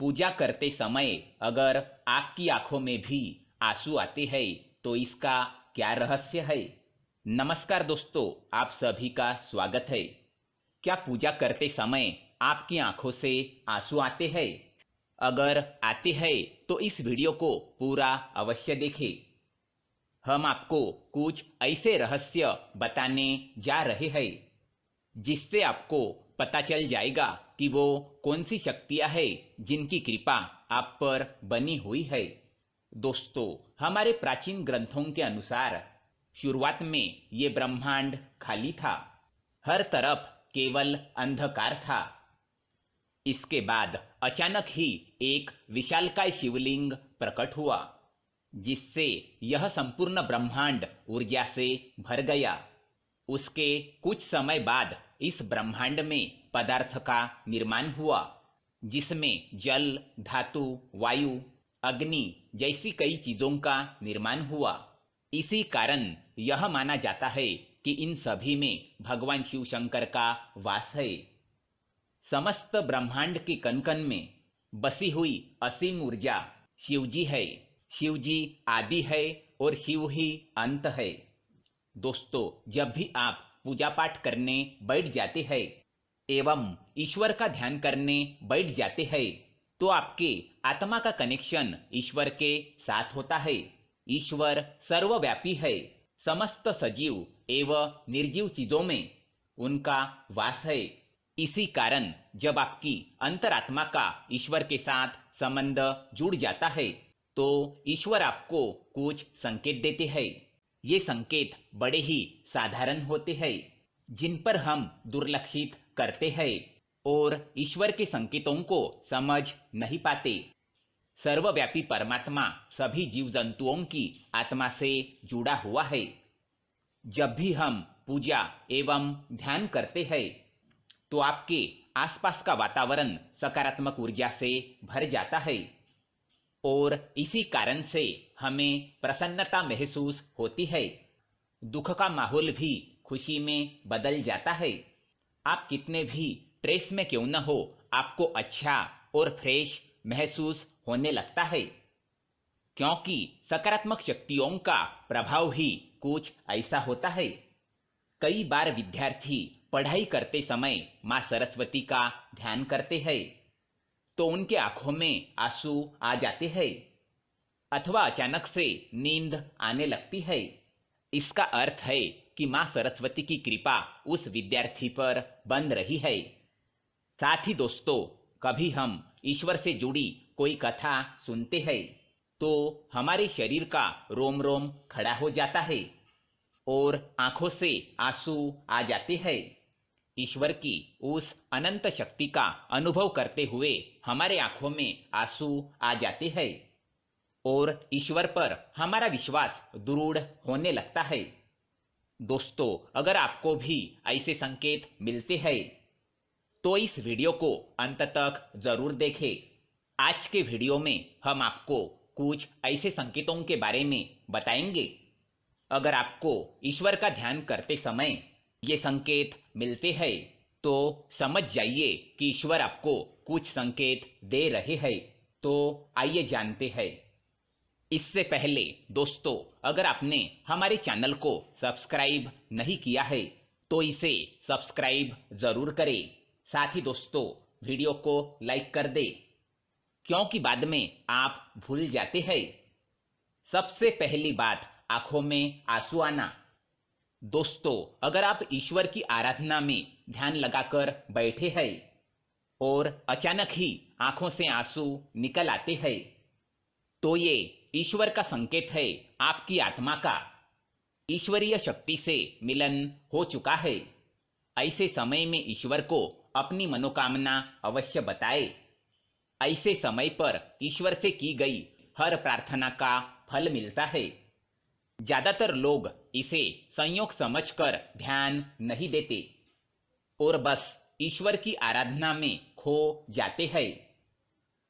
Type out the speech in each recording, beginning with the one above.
पूजा करते समय अगर आपकी आंखों में भी आंसू आते हैं तो इसका क्या रहस्य है। नमस्कार दोस्तों, आप सभी का स्वागत है। क्या पूजा करते समय आपकी आंखों से आंसू आते हैं? अगर आते हैं तो इस वीडियो को पूरा अवश्य देखें। हम आपको कुछ ऐसे रहस्य बताने जा रहे हैं जिससे आपको पता चल जाएगा कि वो कौन सी शक्तियां हैं जिनकी कृपा आप पर बनी हुई है। दोस्तों, हमारे प्राचीन ग्रंथों के अनुसार शुरुआत में ये ब्रह्मांड खाली था, हर तरफ केवल अंधकार था। इसके बाद अचानक ही एक विशालकाय शिवलिंग प्रकट हुआ, जिससे यह संपूर्ण ब्रह्मांड ऊर्जा से भर गया। उसके कुछ समय बाद इस ब्रह्मांड में पदार्थ का निर्माण हुआ, जिसमें जल, धातु, वायु, अग्नि जैसी कई चीजों का निर्माण हुआ। इसी कारण यह माना जाता है कि इन सभी में भगवान शिव शंकर का वास है। समस्त ब्रह्मांड के कण-कण में बसी हुई असीम ऊर्जा शिवजी है। शिवजी आदि है और शिव ही अंत है। दोस्तों, जब भी आप पूजा पाठ करने बैठ जाते हैं एवं ईश्वर का ध्यान करने बैठ जाते हैं तो आपके आत्मा का कनेक्शन ईश्वर के साथ होता है। ईश्वर सर्वव्यापी है। समस्त सजीव एवं निर्जीव चीजों में उनका वास है। इसी कारण जब आपकी अंतरात्मा का ईश्वर के साथ संबंध जुड़ जाता है तो ईश्वर आपको कुछ संकेत देते हैं। ये संकेत बड़े ही साधारण होते हैं, जिन पर हम दुर्लक्षित करते हैं और ईश्वर के संकेतों को समझ नहीं पाते। सर्वव्यापी परमात्मा सभी जीव जंतुओं की आत्मा से जुड़ा हुआ है। जब भी हम पूजा एवं ध्यान करते हैं तो आपके आसपास का वातावरण सकारात्मक ऊर्जा से भर जाता है और इसी कारण से हमें प्रसन्नता महसूस होती है। दुख का माहौल भी खुशी में बदल जाता है। आप कितने भी स्ट्रेस में क्यों न हो, आपको अच्छा और फ्रेश महसूस होने लगता है, क्योंकि सकारात्मक शक्तियों का प्रभाव ही कुछ ऐसा होता है। कई बार विद्यार्थी पढ़ाई करते समय माँ सरस्वती का ध्यान करते हैं तो उनके आंखों में आंसू आ जाते हैं अथवा अचानक से नींद आने लगती है। इसका अर्थ है कि माँ सरस्वती की कृपा उस विद्यार्थी पर बन रही है। साथ ही दोस्तों, कभी हम ईश्वर से जुड़ी कोई कथा सुनते हैं तो हमारे शरीर का रोम रोम खड़ा हो जाता है और आंखों से आंसू आ जाते हैं। ईश्वर की उस अनंत शक्ति का अनुभव करते हुए हमारे आंखों में आंसू आ जाते हैं और ईश्वर पर हमारा विश्वास दृढ़ होने लगता है। दोस्तों, अगर आपको भी ऐसे संकेत मिलते हैं तो इस वीडियो को अंत तक जरूर देखें। आज के वीडियो में हम आपको कुछ ऐसे संकेतों के बारे में बताएंगे। अगर आपको ईश्वर का ध्यान करते समय ये संकेत मिलते हैं तो समझ जाइए कि ईश्वर आपको कुछ संकेत दे रहे हैं। तो आइए जानते हैं। इससे पहले दोस्तों, अगर आपने हमारे चैनल को सब्सक्राइब नहीं किया है तो इसे सब्सक्राइब जरूर करें। साथ ही दोस्तों, वीडियो को लाइक कर दें, क्योंकि बाद में आप भूल जाते हैं। सबसे पहली बात, आंखों में आंसू आना। दोस्तों, अगर आप ईश्वर की आराधना में ध्यान लगाकर बैठे हैं और अचानक ही आंखों से आंसू निकल आते हैं तो ये ईश्वर का संकेत है। आपकी आत्मा का ईश्वरीय शक्ति से मिलन हो चुका है। ऐसे समय में ईश्वर को अपनी मनोकामना अवश्य बताए। ऐसे समय पर ईश्वर से की गई हर प्रार्थना का फल मिलता है। ज्यादातर लोग इसे संयोग समझकर ध्यान नहीं देते और बस ईश्वर की आराधना में खो जाते हैं,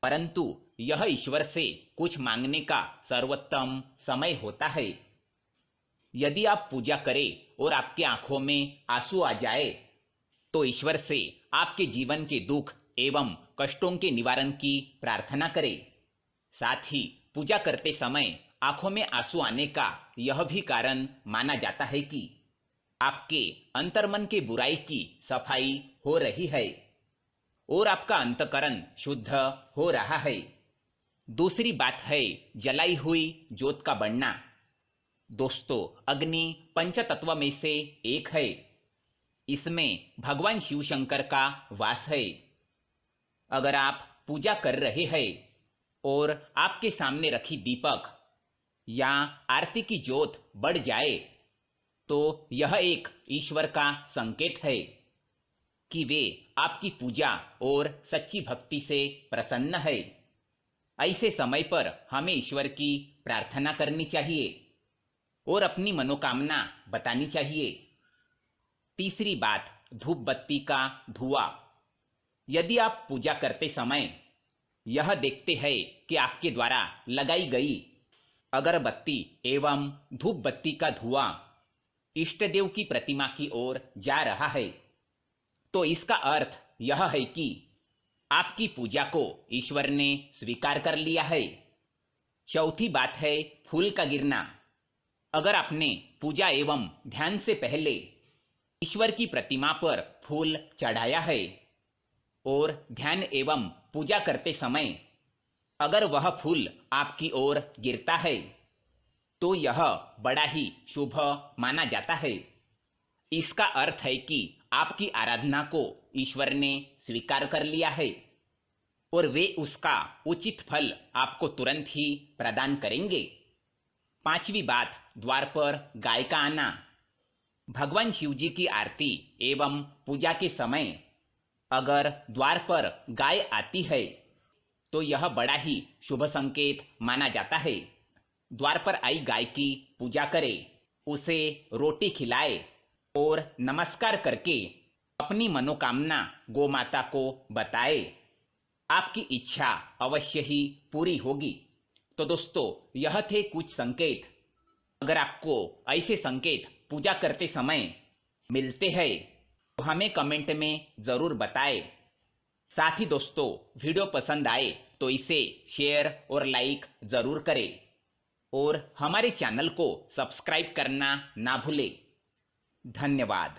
परंतु यह ईश्वर से कुछ मांगने का सर्वोत्तम समय होता है। यदि आप पूजा करें और आपकी आंखों में आंसू आ जाए तो ईश्वर से आपके जीवन के दुख एवं कष्टों के निवारण की प्रार्थना करें। साथ ही पूजा करते समय आंखों में आंसू आने का यह भी कारण माना जाता है कि आपके अंतर्मन के बुराई की सफाई हो रही है और आपका अंतःकरण शुद्ध हो रहा है। दूसरी बात है जलाई हुई ज्योत का बढ़ना। दोस्तों, अग्नि पंचतत्व में से एक है। इसमें भगवान शिव शंकर का वास है। अगर आप पूजा कर रहे हैं और आपके सामने रखी दीपक या आरती की ज्योत बढ़ जाए तो यह एक ईश्वर का संकेत है कि वे आपकी पूजा और सच्ची भक्ति से प्रसन्न है। ऐसे समय पर हमें ईश्वर की प्रार्थना करनी चाहिए और अपनी मनोकामना बतानी चाहिए। तीसरी बात, धूप बत्ती का धुआं। यदि आप पूजा करते समय यह देखते हैं कि आपके द्वारा लगाई गई अगरबत्ती एवं धूप बत्ती का धुआं इष्ट देव की प्रतिमा की ओर जा रहा है, तो इसका अर्थ यह है कि आपकी पूजा को ईश्वर ने स्वीकार कर लिया है। चौथी बात है फूल का गिरना। अगर आपने पूजा एवं ध्यान से पहले ईश्वर की प्रतिमा पर फूल चढ़ाया है और ध्यान एवं पूजा करते समय अगर वह फूल आपकी ओर गिरता है तो यह बड़ा ही शुभ माना जाता है। इसका अर्थ है कि आपकी आराधना को ईश्वर ने स्वीकार कर लिया है और वे उसका उचित फल आपको तुरंत ही प्रदान करेंगे। पांचवी बात, द्वार पर गाय का आना। भगवान शिव जी की आरती एवं पूजा के समय अगर द्वार पर गाय आती है तो यह बड़ा ही शुभ संकेत माना जाता है। द्वार पर आई गाय की पूजा करें, उसे रोटी खिलाए और नमस्कार करके अपनी मनोकामना गौ माता को बताए। आपकी इच्छा अवश्य ही पूरी होगी। तो दोस्तों, यह थे कुछ संकेत। अगर आपको ऐसे संकेत पूजा करते समय मिलते हैं तो हमें कमेंट में जरूर बताएं। साथ ही दोस्तों, वीडियो पसंद आए तो इसे शेयर और लाइक जरूर करें और हमारे चैनल को सब्सक्राइब करना ना भूलें। धन्यवाद।